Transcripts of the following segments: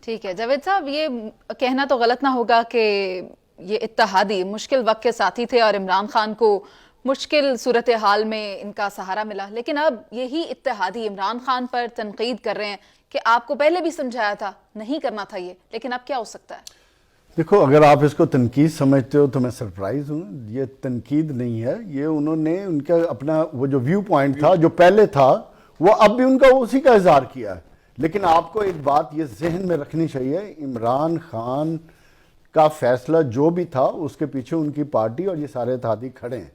ٹھیک ہے جاوید صاحب، یہ کہنا تو غلط نہ ہوگا کہ یہ اتحادی مشکل وقت کے ساتھی تھے اور عمران خان کو مشکل صورتحال میں ان کا سہارا ملا، لیکن اب یہی اتحادی عمران خان پر تنقید کر رہے ہیں کہ آپ کو پہلے بھی سمجھایا تھا نہیں کرنا تھا یہ، لیکن اب کیا ہو سکتا ہے؟ دیکھو، اگر آپ اس کو تنقید سمجھتے ہو تو میں سرپرائز ہوں. یہ تنقید نہیں ہے، یہ انہوں نے ان کا اپنا وہ جو ویو پوائنٹ تھا جو پہلے تھا وہ اب بھی ان کا اسی کا اظہار کیا ہے. لیکن آپ کو ایک بات یہ ذہن میں رکھنی چاہیے، عمران خان کا فیصلہ جو بھی تھا اس کے پیچھے ان کی پارٹی اور یہ سارے اتحادی کھڑے ہیں.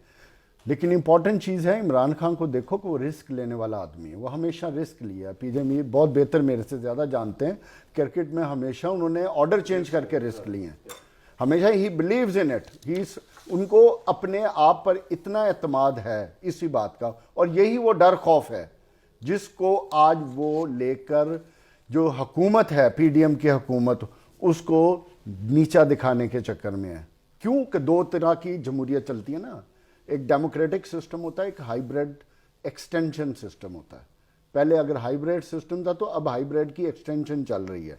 لیکن امپورٹنٹ چیز ہے، عمران خان کو دیکھو کہ وہ رسک لینے والا آدمی ہے، وہ ہمیشہ رسک لیا ہے. پی جے میر بہت بہتر میرے سے زیادہ جانتے ہیں، کرکٹ میں ہمیشہ انہوں نے آرڈر چینج کر کے رسک لیے ہیں. ہمیشہ ہی بلیوز ان اٹ، ان کو اپنے آپ پر اتنا اعتماد ہے اسی بات کا، اور یہی وہ ڈر خوف ہے جس کو آج وہ لے کر جو حکومت ہے پی ڈی ایم کی حکومت اس کو نیچا دکھانے کے چکر میں ہے. کیوں کہ دو طرح کی جمہوریت چلتی ہے نا، ایک ڈیموکریٹک سسٹم ہوتا ہے، ایک ہائیبریڈ ایکسٹینشن سسٹم ہوتا ہے. پہلے اگر ہائیبریڈ سسٹم تھا تو اب ہائیبریڈ کی ایکسٹینشن چل رہی ہے،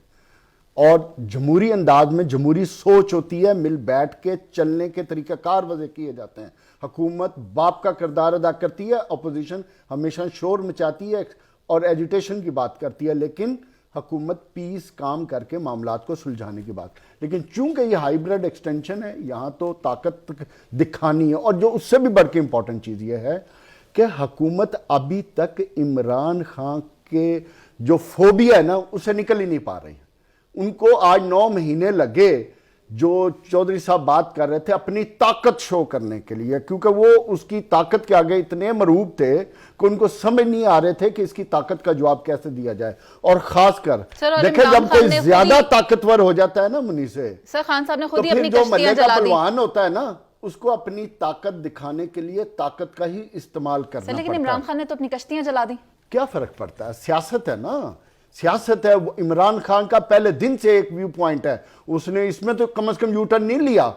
اور جمہوری انداز میں جمہوری سوچ ہوتی ہے، مل بیٹھ کے چلنے کے طریقہ کار وضع کیے جاتے ہیں. حکومت باپ کا کردار ادا کرتی ہے، اپوزیشن ہمیشہ شور مچاتی ہے اور ایجیٹیشن کی بات کرتی ہے، لیکن حکومت پیس کام کر کے معاملات کو سلجھانے کی بات. لیکن چونکہ یہ ہائیبریڈ ایکسٹینشن ہے، یہاں تو طاقت دکھانی ہے. اور جو اس سے بھی بڑھ کے امپورٹنٹ چیز یہ ہے کہ حکومت ابھی تک عمران خان کے جو فوبیا ہے نا اسے نکل ہی نہیں پا رہی. ان کو آج 9 مہینے لگے جو چودھری صاحب بات کر رہے تھے اپنی طاقت شو کرنے کے لیے، کیونکہ وہ اس کی طاقت کے آگے اتنے مرعوب تھے کہ ان کو سمجھ نہیں آ رہے تھے کہ اس کی طاقت کا جواب کیسے دیا جائے. اور خاص کر دیکھیں جب کوئی زیادہ طاقتور ہو جاتا ہے نا منی سے، سر خان صاحب نے تو خود ہی پھر اپنی جو کشتیاں ملے کا جلا دی. پہلوان ہوتا ہے نا اس کو اپنی طاقت دکھانے کے لیے طاقت کا ہی استعمال کرنا پڑتا ہے. لیکن عمران خان نے تو اپنی کشتیاں جلا دی. کیا فرق پڑتا ہے؟ سیاست ہے نا، سیاست ہے. عمران خان کا پہلے دن سے ایک ویو پوائنٹ ہے، اس نے اس میں تو کم از کم یو ٹرن نہیں لیا.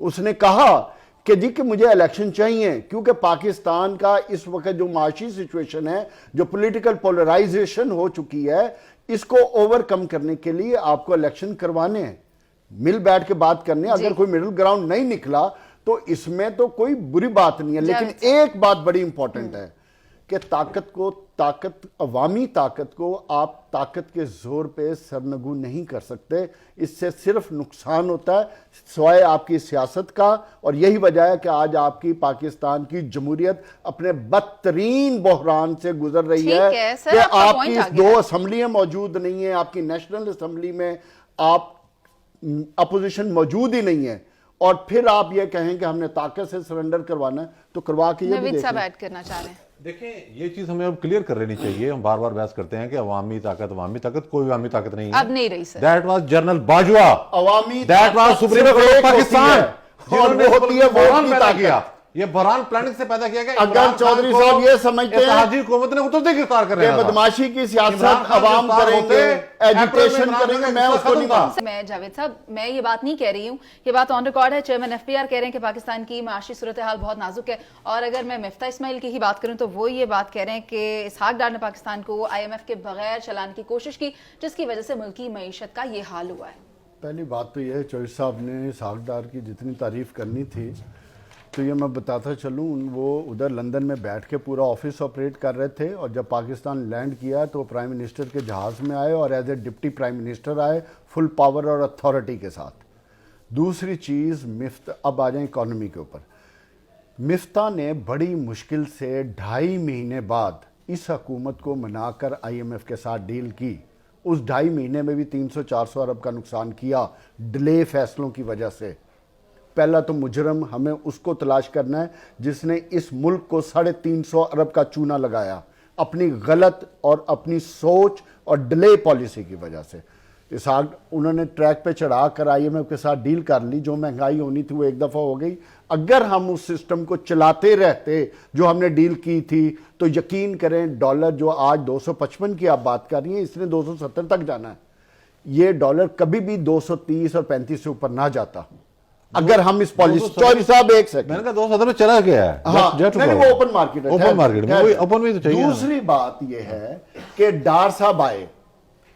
اس نے کہا کہ جی کہ مجھے الیکشن چاہیے، کیونکہ پاکستان کا اس وقت جو معاشی سچویشن ہے، جو پولیٹیکل پولرائزیشن ہو چکی ہے، اس کو اوور کم کرنے کے لیے آپ کو الیکشن کروانے ہیں، مل بیٹھ کے بات کرنے. اگر کوئی مڈل گراؤنڈ نہیں نکلا تو اس میں تو کوئی بری بات نہیں ہے. لیکن ایک بات بڑی امپورٹنٹ ہے کہ عوامی طاقت کو آپ طاقت کے زور پہ سرنگو نہیں کر سکتے. اس سے صرف نقصان ہوتا ہے سوائے آپ کی سیاست کا. اور یہی وجہ ہے کہ آج آپ کی پاکستان کی جمہوریت اپنے بدترین بحران سے گزر رہی ہے کہ آپ کی 2 اسمبلیاں موجود نہیں ہیں، آپ کی نیشنل اسمبلی میں آپ اپوزیشن موجود ہی نہیں ہے، اور پھر آپ یہ کہیں کہ ہم نے طاقت سے سرنڈر کروانا ہے تو کروا کے یہ بھی نوید صاحب ایڈ کرنا چاہ رہے ہیں. دیکھیں یہ چیز ہمیں اب کلیئر کر لینی چاہیے. ہم بار بار بحث کرتے ہیں کہ عوامی طاقت، کوئی عوامی طاقت نہیں ہے. اب نہیں رہی سر. دیٹ واز جنرل باجوہ، عوامی that was supreme court of Pakistan, اور وہ ہوتی ہے بحران پیدا کیا. یہ بحران پلاننگ سے پیدا کیا گیا. اگر چودھری صاحب یہ سمجھتے ہیں اتحادی حکومت نے اترتے گرفتار کر رہے ہیں، بدماشی کی سیاست عوام کریں گے، ایجیٹیشن کریں گے، میں اس کو نہیں مانتا. میں جاوید صاحب میں یہ بات نہیں کہہ رہی ہوں، یہ بات آن ریکارڈ ہے. چیئرمین ایف پی آر کہہ رہے ہیں کہ پاکستان کی معاشی صورتحال بہت نازک ہے. اور اگر میں مفتاح اسماعیل کی ہی بات کروں تو وہ یہ بات کہہ رہے ہیں کہ اسحاق ڈار نے پاکستان کو آئی ایم ایف کے بغیر چلانے کی کوشش کی، جس کی وجہ سے ملکی معیشت کا یہ حال ہوا ہے. پہلی بات تو یہ ہے چودھری صاحب نے اسحاق ڈار کی جتنی تعریف کرنی تھی تو یہ میں بتاتا چلوں، وہ ادھر لندن میں بیٹھ کے پورا آفس آپریٹ کر رہے تھے، اور جب پاکستان لینڈ کیا تو وہ پرائم منسٹر کے جہاز میں آئے اور as a deputy prime minister آئے، فل پاور اور اتھارٹی کے ساتھ. دوسری چیز اب آ جائیں اکانومی کے اوپر. مفتاح نے بڑی مشکل سے 2.5 مہینے بعد اس حکومت کو منا کر آئی ایم ایف کے ساتھ ڈیل کی. اس 2.5 مہینے میں بھی 300-400 ارب کا نقصان کیا ڈیلے فیصلوں کی وجہ سے. پہلا تو مجرم ہمیں اس کو تلاش کرنا ہے جس نے اس ملک کو 350 ارب کا چونا لگایا اپنی غلط اور اپنی سوچ اور ڈیلے پالیسی کی وجہ سے. انہوں نے ٹریک پہ چڑھا کر آئی ایم ایف کے ساتھ ڈیل کر لی، جو مہنگائی ہونی تھی وہ ایک دفعہ ہو گئی. اگر ہم اس سسٹم کو چلاتے رہتے جو ہم نے ڈیل کی تھی تو یقین کریں ڈالر جو آج 255 کی آپ بات کر رہی ہیں، اس نے 270 تک جانا ہے. یہ ڈالر کبھی بھی 230 اور 35 سے اوپر نہ جاتا اگر ہم اس پالیسی. چودھری صاحب ایک سیکنڈ، میں نے کہا 270 میں چلا گیا ہے. ہاں نہیں، وہ اوپن مارکیٹ ہے، اوپن مارکیٹ میں اوپن میں تو چاہیے. دوسری بات یہ ہے کہ ڈار صاحب آئے